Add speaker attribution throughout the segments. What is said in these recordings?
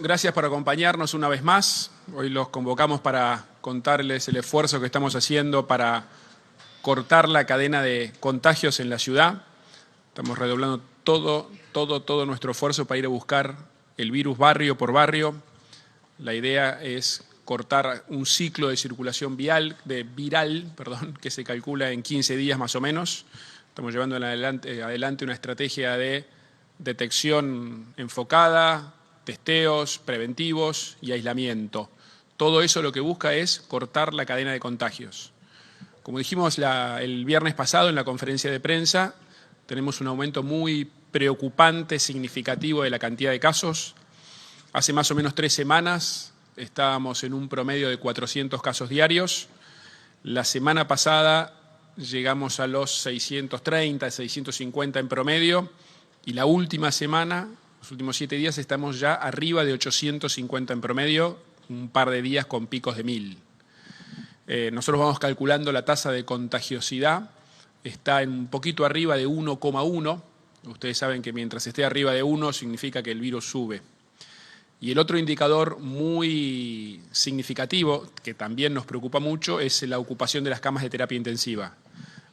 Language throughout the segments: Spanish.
Speaker 1: gracias por acompañarnos una vez más. Hoy los convocamos para contarles el esfuerzo que estamos haciendo para cortar la cadena de contagios en la ciudad. Estamos redoblando todo nuestro esfuerzo para ir a buscar el virus barrio por barrio. La idea es cortar un ciclo de circulación viral, que se calcula en 15 días más o menos. Estamos llevando adelante una estrategia de detección enfocada, testeos preventivos y aislamiento. Todo eso lo que busca es cortar la cadena de contagios. Como dijimos el viernes pasado en la conferencia de prensa, tenemos un aumento muy preocupante, significativo de la cantidad de casos. Hace más o menos 3 semanas estábamos en un promedio de 400 casos diarios. La semana pasada llegamos a los 630, 650 en promedio y la última semana, los últimos 7 días, estamos ya arriba de 850 en promedio, un par de días con picos de 1000. Nosotros vamos calculando la tasa de contagiosidad, está en un poquito arriba de 1,1. Ustedes saben que mientras esté arriba de 1 significa que el virus sube. Y el otro indicador muy significativo, que también nos preocupa mucho, es la ocupación de las camas de terapia intensiva.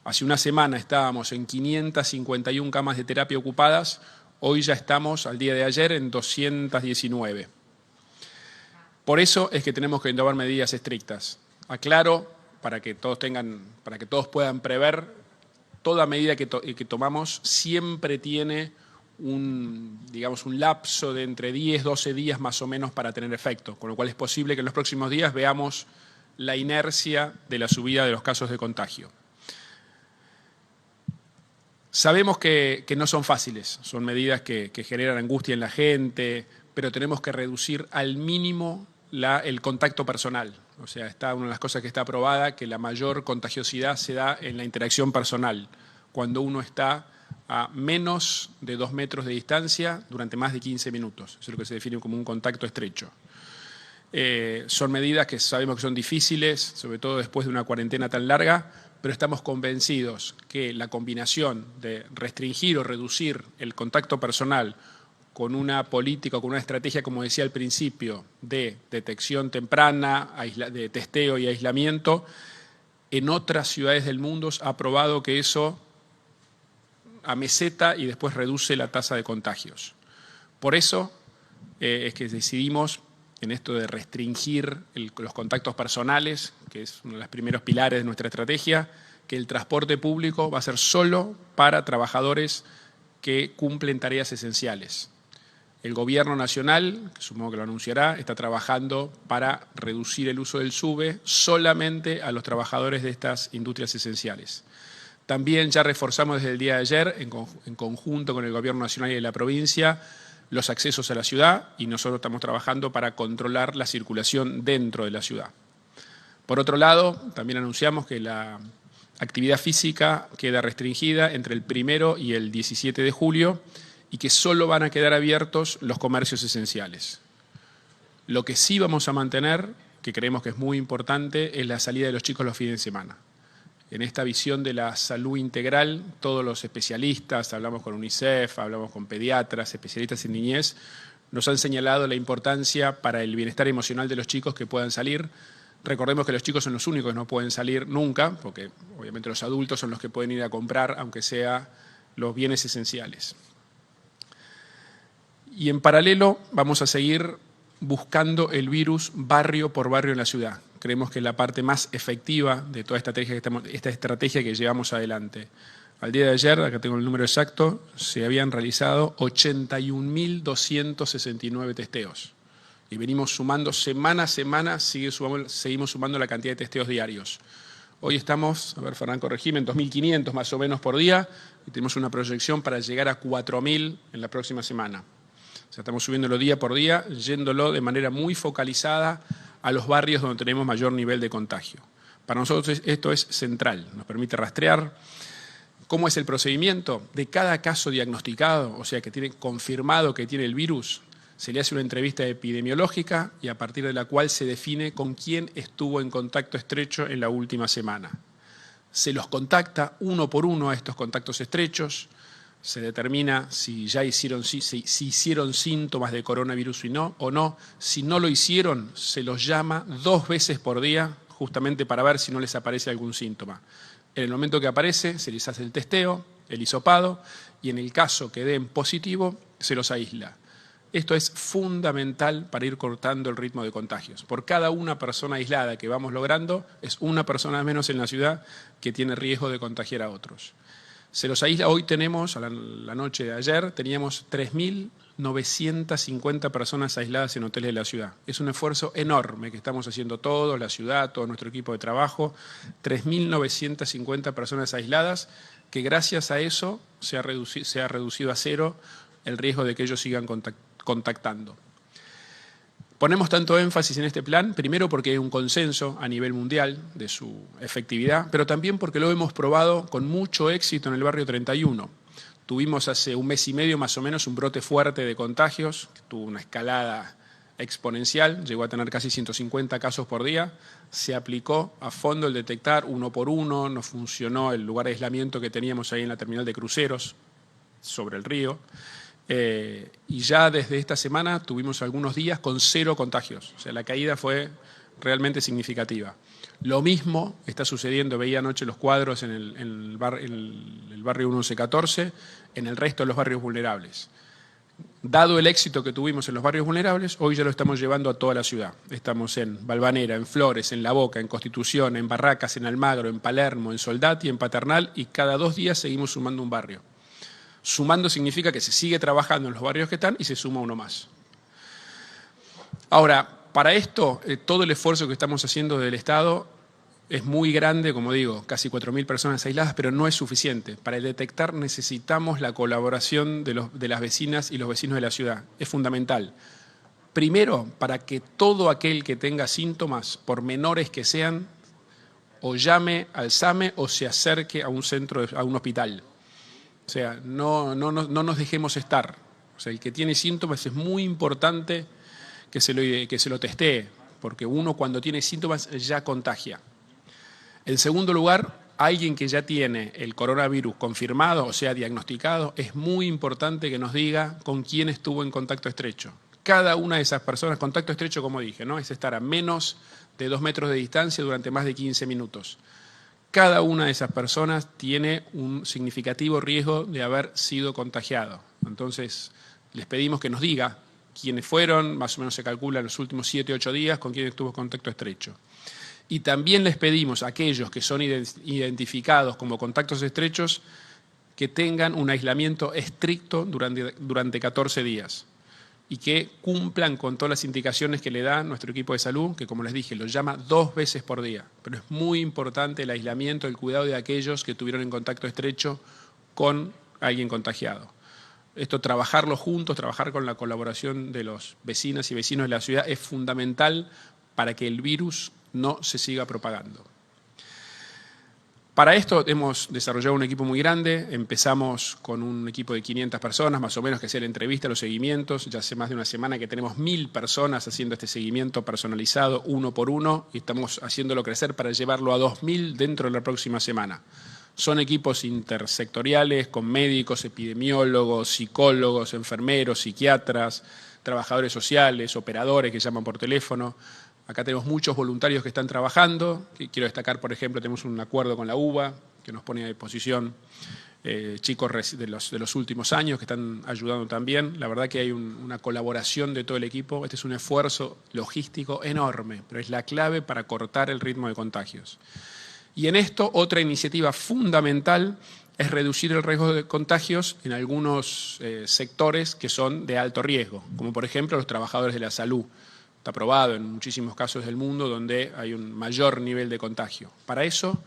Speaker 1: Hace una semana estábamos en 551 camas de terapia ocupadas, hoy ya estamos, al día de ayer, en 219. Por eso es que tenemos que tomar medidas estrictas. Aclaro, para que todos puedan prever, toda medida que tomamos siempre tiene un lapso de entre 10, 12 días más o menos para tener efecto, con lo cual es posible que en los próximos días veamos la inercia de la subida de los casos de contagio. Sabemos que no son fáciles, son medidas que generan angustia en la gente, pero tenemos que reducir al mínimo el contacto personal. O sea, una de las cosas que está aprobada, que la mayor contagiosidad se da en la interacción personal, cuando uno está a menos de 2 metros de distancia durante más de 15 minutos. Eso es lo que se define como un contacto estrecho. Son medidas que sabemos que son difíciles, sobre todo después de una cuarentena tan larga, pero estamos convencidos que la combinación de restringir o reducir el contacto personal con una política, con una estrategia, como decía al principio, de detección temprana, de testeo y aislamiento, en otras ciudades del mundo ha probado que eso ameseta y después reduce la tasa de contagios. Por eso es que decidimos en esto de restringir los contactos personales, que es uno de los primeros pilares de nuestra estrategia, que el transporte público va a ser solo para trabajadores que cumplen tareas esenciales. El Gobierno Nacional, que supongo que lo anunciará, está trabajando para reducir el uso del SUBE solamente a los trabajadores de estas industrias esenciales. También ya reforzamos desde el día de ayer, en conjunto con el Gobierno Nacional y de la provincia, los accesos a la ciudad y nosotros estamos trabajando para controlar la circulación dentro de la ciudad. Por otro lado, también anunciamos que la actividad física queda restringida entre el 1 y el 17 de julio y que solo van a quedar abiertos los comercios esenciales. Lo que sí vamos a mantener, que creemos que es muy importante, es la salida de los chicos los fines de semana. En esta visión de la salud integral, todos los especialistas, hablamos con UNICEF, hablamos con pediatras, especialistas en niñez, nos han señalado la importancia para el bienestar emocional de los chicos que puedan salir. Recordemos que los chicos son los únicos que no pueden salir nunca, porque obviamente los adultos son los que pueden ir a comprar, aunque sea los bienes esenciales. Y en paralelo vamos a seguir buscando el virus barrio por barrio en la ciudad. Creemos que es la parte más efectiva de toda esta estrategia que llevamos adelante. Al día de ayer, acá tengo el número exacto, se habían realizado 81.269 testeos. Y venimos sumando semana a semana, seguimos sumando la cantidad de testeos diarios. Hoy estamos, a ver, Fernán, corregime, en 2.500 más o menos por día y tenemos una proyección para llegar a 4.000 en la próxima semana. O sea, estamos subiéndolo día por día, yéndolo de manera muy focalizada a los barrios donde tenemos mayor nivel de contagio. Para nosotros esto es central, nos permite rastrear. ¿Cómo es el procedimiento? De cada caso diagnosticado, o sea, que tiene confirmado que tiene el virus, se le hace una entrevista epidemiológica y a partir de la cual se define con quién estuvo en contacto estrecho en la última semana. Se los contacta uno por uno a estos contactos estrechos, se determina si ya hicieron, si hicieron síntomas de coronavirus o no. Si no lo hicieron, se los llama 2 veces por día, justamente para ver si no les aparece algún síntoma. En el momento que aparece, se les hace el testeo, el hisopado, y en el caso que den positivo, se los aísla. Esto es fundamental para ir cortando el ritmo de contagios. Por cada una persona aislada que vamos logrando, es una persona menos en la ciudad que tiene riesgo de contagiar a otros. Se los aísla. Hoy tenemos, a la noche de ayer, teníamos 3.950 personas aisladas en hoteles de la ciudad. Es un esfuerzo enorme que estamos haciendo todos, la ciudad, todo nuestro equipo de trabajo. 3.950 personas aisladas, que gracias a eso se ha reducido a cero el riesgo de que ellos sigan contactando. Ponemos tanto énfasis en este plan, primero porque hay un consenso a nivel mundial de su efectividad, pero también porque lo hemos probado con mucho éxito en el barrio 31. Tuvimos hace un mes y medio más o menos un brote fuerte de contagios, tuvo una escalada exponencial, llegó a tener casi 150 casos por día. Se aplicó a fondo el detectar uno por uno, no funcionó el lugar de aislamiento que teníamos ahí en la terminal de cruceros sobre el río. Y ya desde esta semana tuvimos algunos días con 0 contagios. O sea, la caída fue realmente significativa. Lo mismo está sucediendo, veía anoche los cuadros en el barrio 1114, en el resto de los barrios vulnerables. Dado el éxito que tuvimos en los barrios vulnerables, hoy ya lo estamos llevando a toda la ciudad. Estamos en Valvanera, en Flores, en La Boca, en Constitución, en Barracas, en Almagro, en Palermo, en Soldati, en Paternal, y cada 2 días seguimos sumando un barrio. Sumando significa que se sigue trabajando en los barrios que están y se suma uno más. Ahora, para esto, todo el esfuerzo que estamos haciendo del Estado es muy grande, como digo, casi 4.000 personas aisladas, pero no es suficiente. Para detectar necesitamos la colaboración de las vecinas y los vecinos de la ciudad. Es fundamental. Primero, para que todo aquel que tenga síntomas, por menores que sean, o llame al SAME o se acerque a un centro, a un hospital. O sea, no nos dejemos estar. O sea, el que tiene síntomas es muy importante que se lo testee, porque uno cuando tiene síntomas ya contagia. En segundo lugar, alguien que ya tiene el coronavirus confirmado, o sea, diagnosticado, es muy importante que nos diga con quién estuvo en contacto estrecho. Cada una de esas personas, contacto estrecho, como dije, ¿no? Es estar a menos de 2 metros de distancia durante más de 15 minutos. Cada una de esas personas tiene un significativo riesgo de haber sido contagiado. Entonces, les pedimos que nos diga quiénes fueron, más o menos se calcula en los últimos 7 u 8 días, con quién estuvo en contacto estrecho. Y también les pedimos a aquellos que son identificados como contactos estrechos que tengan un aislamiento estricto durante 14 días y que cumplan con todas las indicaciones que le da nuestro equipo de salud, que como les dije, los llama 2 veces por día. Pero es muy importante el aislamiento, el cuidado de aquellos que tuvieron en contacto estrecho con alguien contagiado. Esto, trabajarlo juntos, trabajar con la colaboración de los vecinas y vecinos de la ciudad es fundamental para que el virus no se siga propagando. Para esto hemos desarrollado un equipo muy grande. Empezamos con un equipo de 500 personas, más o menos, que hacía la entrevista, los seguimientos. Ya hace más de una semana que tenemos 1.000 personas haciendo este seguimiento personalizado, uno por uno, y estamos haciéndolo crecer para llevarlo a 2.000 dentro de la próxima semana. Son equipos intersectoriales con médicos, epidemiólogos, psicólogos, enfermeros, psiquiatras, trabajadores sociales, operadores que llaman por teléfono. Acá tenemos muchos voluntarios que están trabajando. Quiero destacar, por ejemplo, tenemos un acuerdo con la UBA que nos pone a disposición chicos de los últimos años que están ayudando también. La verdad que hay una colaboración de todo el equipo. Este es un esfuerzo logístico enorme, pero es la clave para cortar el ritmo de contagios. Y en esto, otra iniciativa fundamental es reducir el riesgo de contagios en algunos sectores que son de alto riesgo, como por ejemplo los trabajadores de la salud. Está probado en muchísimos casos del mundo donde hay un mayor nivel de contagio. Para eso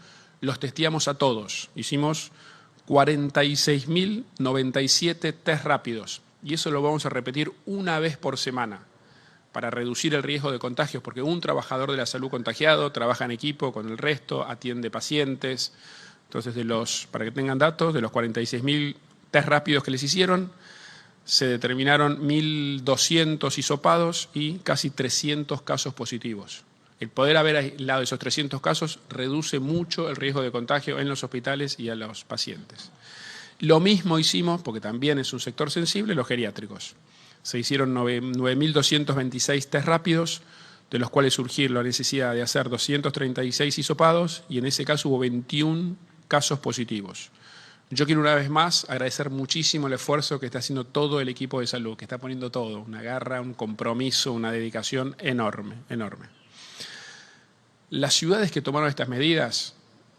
Speaker 1: los testeamos a todos. Hicimos 46.097 test rápidos y eso lo vamos a repetir una vez por semana para reducir el riesgo de contagios, porque un trabajador de la salud contagiado trabaja en equipo con el resto, atiende pacientes. Entonces, para que tengan datos, de los 46.000 test rápidos que les hicieron, se determinaron 1.200 hisopados y casi 300 casos positivos. El poder haber aislado esos 300 casos reduce mucho el riesgo de contagio en los hospitales y a los pacientes. Lo mismo hicimos, porque también es un sector sensible, los geriátricos. Se hicieron 9.226 test rápidos, de los cuales surgió la necesidad de hacer 236 hisopados y en ese caso hubo 21 casos positivos. Yo quiero una vez más agradecer muchísimo el esfuerzo que está haciendo todo el equipo de salud, que está poniendo todo, una garra, un compromiso, una dedicación enorme, enorme. Las ciudades que tomaron estas medidas,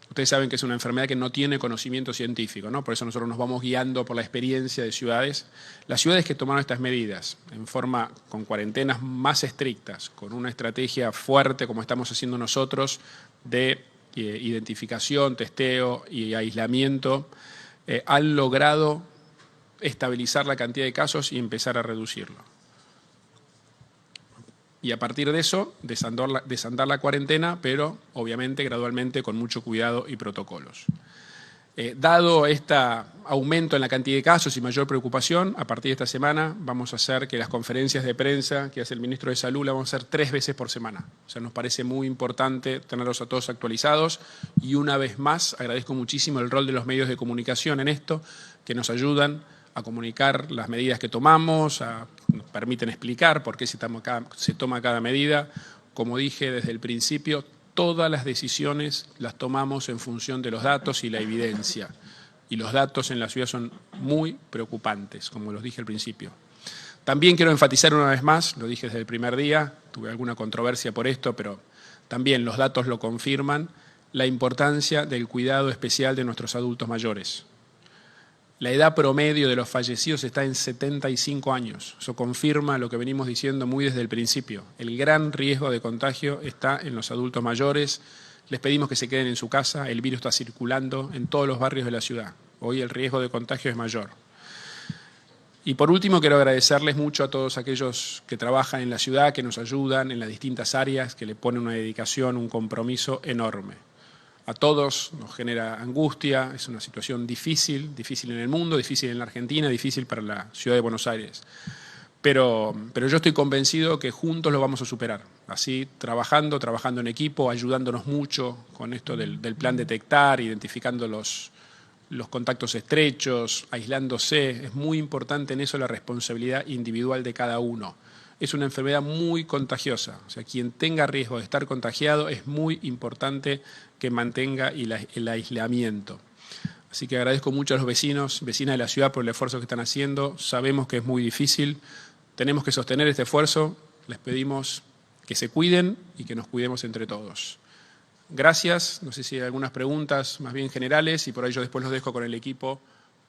Speaker 1: ustedes saben que es una enfermedad que no tiene conocimiento científico, ¿no? Por eso nosotros nos vamos guiando por la experiencia de ciudades. Las ciudades que tomaron estas medidas en forma con cuarentenas más estrictas, con una estrategia fuerte como estamos haciendo nosotros de identificación, testeo y aislamiento, han logrado estabilizar la cantidad de casos y empezar a reducirlo. Y a partir de eso, desandar la cuarentena, pero obviamente gradualmente con mucho cuidado y protocolos. Dado este aumento en la cantidad de casos y mayor preocupación, a partir de esta semana vamos a hacer que las conferencias de prensa que hace el ministro de Salud las vamos a hacer 3 veces por semana. O sea, nos parece muy importante tenerlos a todos actualizados y una vez más agradezco muchísimo el rol de los medios de comunicación en esto, que nos ayudan a comunicar las medidas que tomamos, nos permiten explicar por qué se toma cada medida. Como dije desde el principio, todas las decisiones las tomamos en función de los datos y la evidencia. Y los datos en la ciudad son muy preocupantes, como los dije al principio. También quiero enfatizar una vez más, lo dije desde el primer día, tuve alguna controversia por esto, pero también los datos lo confirman, la importancia del cuidado especial de nuestros adultos mayores. La edad promedio de los fallecidos está en 75 años. Eso confirma lo que venimos diciendo muy desde el principio. El gran riesgo de contagio está en los adultos mayores. Les pedimos que se queden en su casa. El virus está circulando en todos los barrios de la ciudad. Hoy el riesgo de contagio es mayor. Y por último, quiero agradecerles mucho a todos aquellos que trabajan en la ciudad, que nos ayudan en las distintas áreas, que le ponen una dedicación, un compromiso enorme. A todos nos genera angustia, es una situación difícil, difícil en el mundo, difícil en la Argentina, difícil para la ciudad de Buenos Aires. Pero yo estoy convencido que juntos lo vamos a superar. Así, trabajando en equipo, ayudándonos mucho con esto del plan detectar, identificando los contactos estrechos, aislándose. Es muy importante en eso la responsabilidad individual de cada uno. Es una enfermedad muy contagiosa. O sea, quien tenga riesgo de estar contagiado es muy importante que mantenga el aislamiento. Así que agradezco mucho a los vecinos, vecinas de la ciudad por el esfuerzo que están haciendo. Sabemos que es muy difícil. Tenemos que sostener este esfuerzo. Les pedimos que se cuiden y que nos cuidemos entre todos. Gracias. No sé si hay algunas preguntas más bien generales y por ahí yo después los dejo con el equipo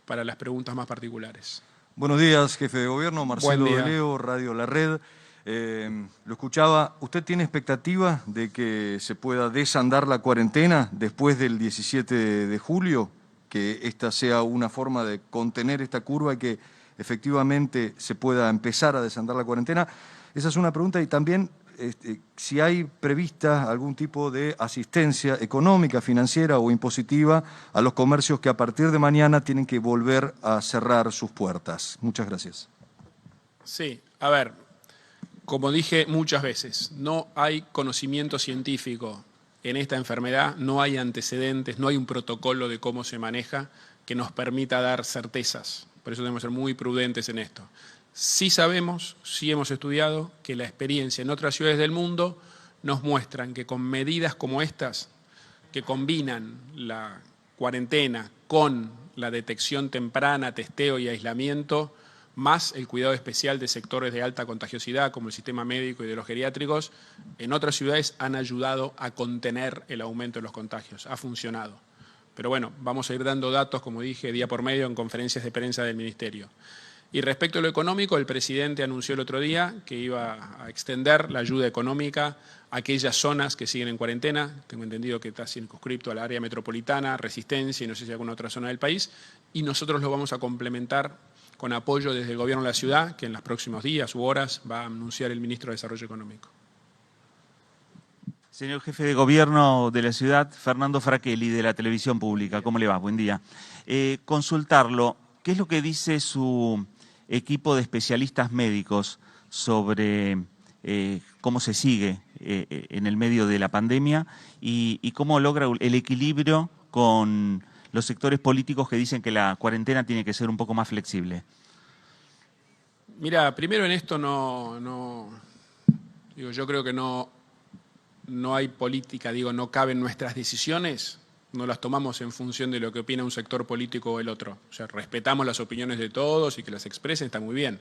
Speaker 1: para las preguntas más particulares.
Speaker 2: Buenos días, jefe de gobierno, Marcelo de Leo, Radio La Red. Lo escuchaba, ¿usted tiene expectativa de que se pueda desandar la cuarentena después del 17 de julio? Que esta sea una forma de contener esta curva y que efectivamente se pueda empezar a desandar la cuarentena. Esa es una pregunta y también si hay prevista algún tipo de asistencia económica, financiera o impositiva a los comercios que a partir de mañana tienen que volver a cerrar sus puertas. Muchas gracias.
Speaker 1: Sí, a ver, como dije muchas veces, no hay conocimiento científico en esta enfermedad, no hay antecedentes, no hay un protocolo de cómo se maneja que nos permita dar certezas. Por eso debemos ser muy prudentes en esto. Sí sabemos, sí hemos estudiado que la experiencia en otras ciudades del mundo nos muestran que con medidas como estas, que combinan la cuarentena con la detección temprana, testeo y aislamiento, más el cuidado especial de sectores de alta contagiosidad como el sistema médico y de los geriátricos, en otras ciudades han ayudado a contener el aumento de los contagios. Ha funcionado. Pero bueno, vamos a ir dando datos, como dije, día por medio en conferencias de prensa del Ministerio. Y respecto a lo económico, el presidente anunció el otro día que iba a extender la ayuda económica a aquellas zonas que siguen en cuarentena. Tengo entendido que está circunscripto al área metropolitana, Resistencia y no sé si alguna otra zona del país. Y nosotros lo vamos a complementar con apoyo desde el gobierno de la ciudad, que en los próximos días u horas va a anunciar el ministro de Desarrollo Económico.
Speaker 3: Señor jefe de gobierno de la ciudad, Fernando Fraquelli, de la Televisión Pública. ¿Cómo le va? Buen día. Consultarlo, ¿qué es lo que dice su equipo de especialistas médicos sobre cómo se sigue en el medio de la pandemia y cómo logra el equilibrio con los sectores políticos que dicen que la cuarentena tiene que ser un poco más flexible?
Speaker 1: Mira, primero en esto yo creo que no hay política, no caben nuestras decisiones, no las tomamos en función de lo que opina un sector político o el otro. O sea, respetamos las opiniones de todos y que las expresen, está muy bien.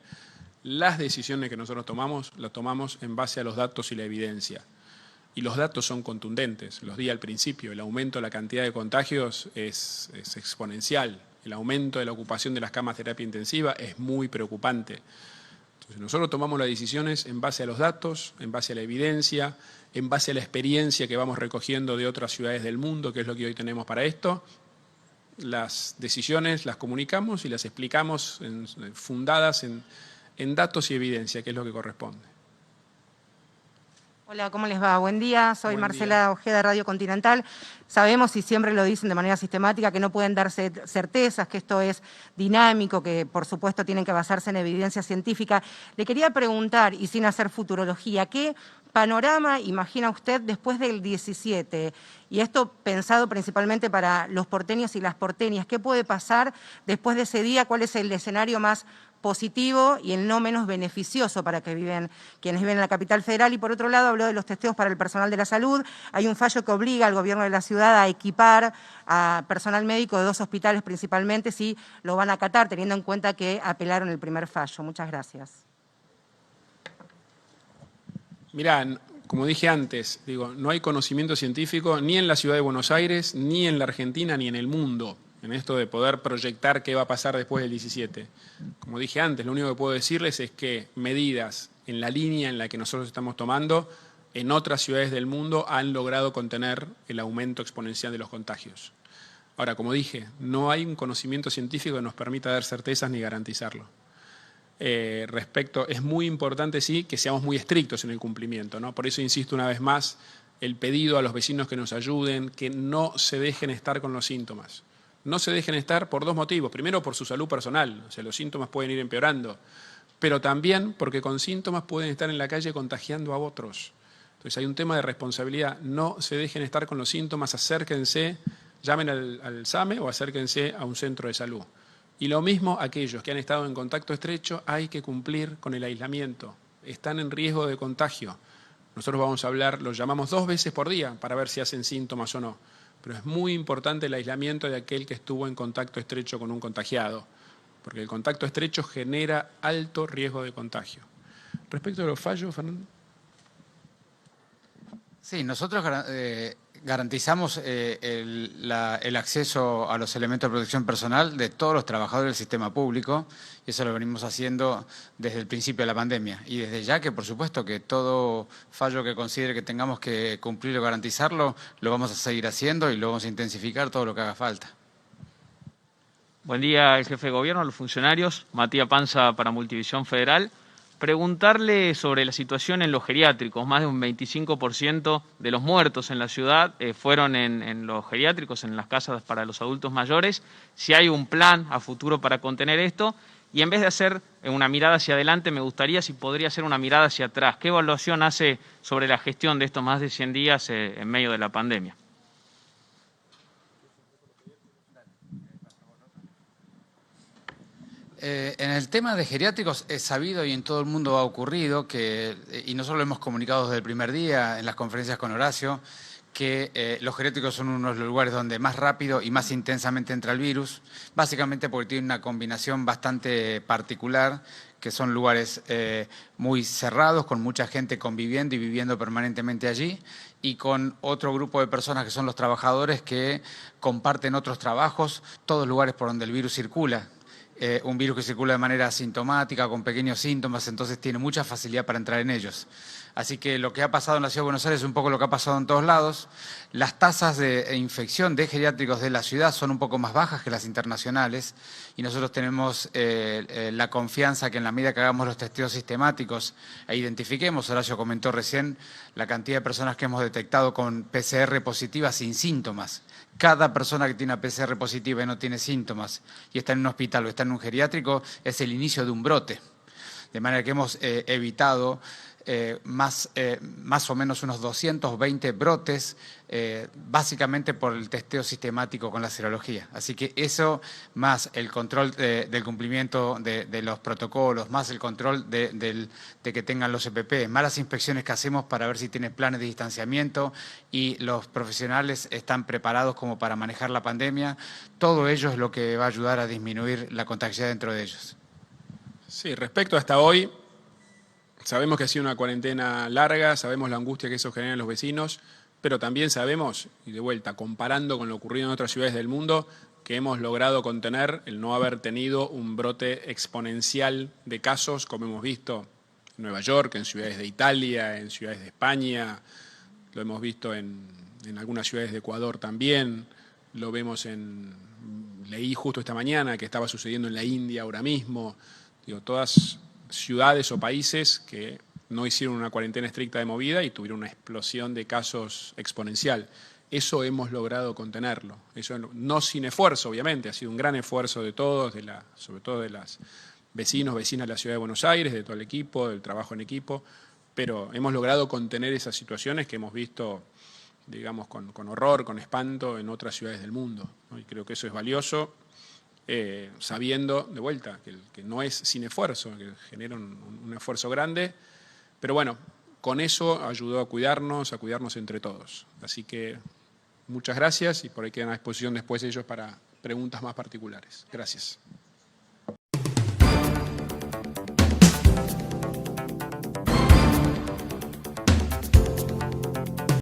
Speaker 1: Las decisiones que nosotros tomamos, las tomamos en base a los datos y la evidencia. Y los datos son contundentes, los di al principio, el aumento de la cantidad de contagios es exponencial, el aumento de la ocupación de las camas de terapia intensiva es muy preocupante. Entonces nosotros tomamos las decisiones en base a los datos, en base a la evidencia, en base a la experiencia que vamos recogiendo de otras ciudades del mundo, que es lo que hoy tenemos para esto. Las decisiones las comunicamos y las explicamos fundadas en datos y evidencia, que es lo que corresponde.
Speaker 4: Hola, ¿cómo les va? Buen día, soy Marcela Ojeda, Radio Continental. Sabemos, y siempre lo dicen de manera sistemática, que no pueden darse certezas, que esto es dinámico, que por supuesto tienen que basarse en evidencia científica. Le quería preguntar, y sin hacer futurología, ¿qué panorama imagina usted después del 17? Y esto pensado principalmente para los porteños y las porteñas. ¿Qué puede pasar después de ese día? ¿Cuál es el escenario más positivo y el no menos beneficioso para quienes viven en la capital federal? Y por otro lado, habló de los testeos para el personal de la salud. Hay un fallo que obliga al gobierno de la ciudad a equipar a personal médico de 2 hospitales principalmente, si lo van a acatar, teniendo en cuenta que apelaron el primer fallo. Muchas gracias.
Speaker 1: Mirá, como dije antes, no hay conocimiento científico ni en la ciudad de Buenos Aires, ni en la Argentina, ni en el mundo, en esto de poder proyectar qué va a pasar después del 17. Como dije antes, lo único que puedo decirles es que medidas en la línea en la que nosotros estamos tomando, en otras ciudades del mundo han logrado contener el aumento exponencial de los contagios. Ahora, como dije, no hay un conocimiento científico que nos permita dar certezas ni garantizarlo. Es muy importante, sí, que seamos muy estrictos en el cumplimiento, ¿no? Por eso insisto una vez más, el pedido a los vecinos que nos ayuden, que no se dejen estar con los síntomas. No se dejen estar por 2 motivos. Primero, por su salud personal, o sea, los síntomas pueden ir empeorando, pero también porque con síntomas pueden estar en la calle contagiando a otros. Entonces hay un tema de responsabilidad. No se dejen estar con los síntomas, acérquense, llamen al SAME o acérquense a un centro de salud. Y lo mismo aquellos que han estado en contacto estrecho, hay que cumplir con el aislamiento. Están en riesgo de contagio. Nosotros vamos a hablar, los llamamos 2 veces por día para ver si hacen síntomas o no. Pero es muy importante el aislamiento de aquel que estuvo en contacto estrecho con un contagiado, porque el contacto estrecho genera alto riesgo de contagio. Respecto a los fallos, Fernando.
Speaker 5: Sí, nosotros garantizamos el acceso a los elementos de protección personal de todos los trabajadores del sistema público, y eso lo venimos haciendo desde el principio de la pandemia. Y desde ya que, por supuesto, que todo fallo que considere que tengamos que cumplir o garantizarlo, lo vamos a seguir haciendo y lo vamos a intensificar todo lo que haga falta.
Speaker 6: Buen día, el jefe de gobierno, los funcionarios. Matías Panza para Multivisión Federal. Preguntarle sobre la situación en los geriátricos. Más de un 25% de los muertos en la ciudad fueron en los geriátricos, en las casas para los adultos mayores. Si hay un plan a futuro para contener esto. Y en vez de hacer una mirada hacia adelante, me gustaría si podría hacer una mirada hacia atrás. ¿Qué evaluación hace sobre la gestión de estos más de 100 días en medio de la pandemia?
Speaker 5: En el tema de geriátricos es sabido y en todo el mundo ha ocurrido que, y nosotros lo hemos comunicado desde el primer día en las conferencias con Horacio, que los geriátricos son uno de los lugares donde más rápido y más intensamente entra el virus, básicamente porque tiene una combinación bastante particular, que son lugares muy cerrados, con mucha gente conviviendo y viviendo permanentemente allí, y con otro grupo de personas que son los trabajadores que comparten otros trabajos, todos lugares por donde el virus circula. Un virus que circula de manera asintomática, con pequeños síntomas, entonces tiene mucha facilidad para entrar en ellos. Así que lo que ha pasado en la Ciudad de Buenos Aires es un poco lo que ha pasado en todos lados. Las tasas de infección de geriátricos de la ciudad son un poco más bajas que las internacionales y nosotros tenemos la confianza que en la medida que hagamos los testeos sistemáticos e identifiquemos, Horacio comentó recién, la cantidad de personas que hemos detectado con PCR positiva sin síntomas. Cada persona que tiene una PCR positiva y no tiene síntomas y está en un hospital o está en un geriátrico es el inicio de un brote. De manera que hemos evitado más o menos unos 220 brotes, básicamente por el testeo sistemático con la serología. Así que eso, más el control del cumplimiento de los protocolos, más el control de que tengan los EPP, más las inspecciones que hacemos para ver si tienen planes de distanciamiento y los profesionales están preparados como para manejar la pandemia, todo ello es lo que va a ayudar a disminuir la contagiosidad dentro de ellos.
Speaker 1: Sí, respecto hasta hoy, sabemos que ha sido una cuarentena larga, sabemos la angustia que eso genera en los vecinos, pero también sabemos, y de vuelta, comparando con lo ocurrido en otras ciudades del mundo, que hemos logrado contener el no haber tenido un brote exponencial de casos, como hemos visto en Nueva York, en ciudades de Italia, en ciudades de España, lo hemos visto en algunas ciudades de Ecuador también, lo vemos leí justo esta mañana que estaba sucediendo en la India ahora mismo, digo, todas ciudades o países que no hicieron una cuarentena estricta de movida y tuvieron una explosión de casos exponencial. Eso hemos logrado contenerlo. Eso no sin esfuerzo, obviamente, ha sido un gran esfuerzo de todos, sobre todo de las vecinas de la Ciudad de Buenos Aires, de todo el equipo, del trabajo en equipo, pero hemos logrado contener esas situaciones que hemos visto, digamos, con horror, con espanto en otras ciudades del mundo, ¿no? Y creo que eso es valioso. Sabiendo, de vuelta, que no es sin esfuerzo, que genera un esfuerzo grande, pero bueno, con eso ayudó a cuidarnos entre todos. Así que muchas gracias y por ahí quedan a disposición después ellos para preguntas más particulares. Gracias.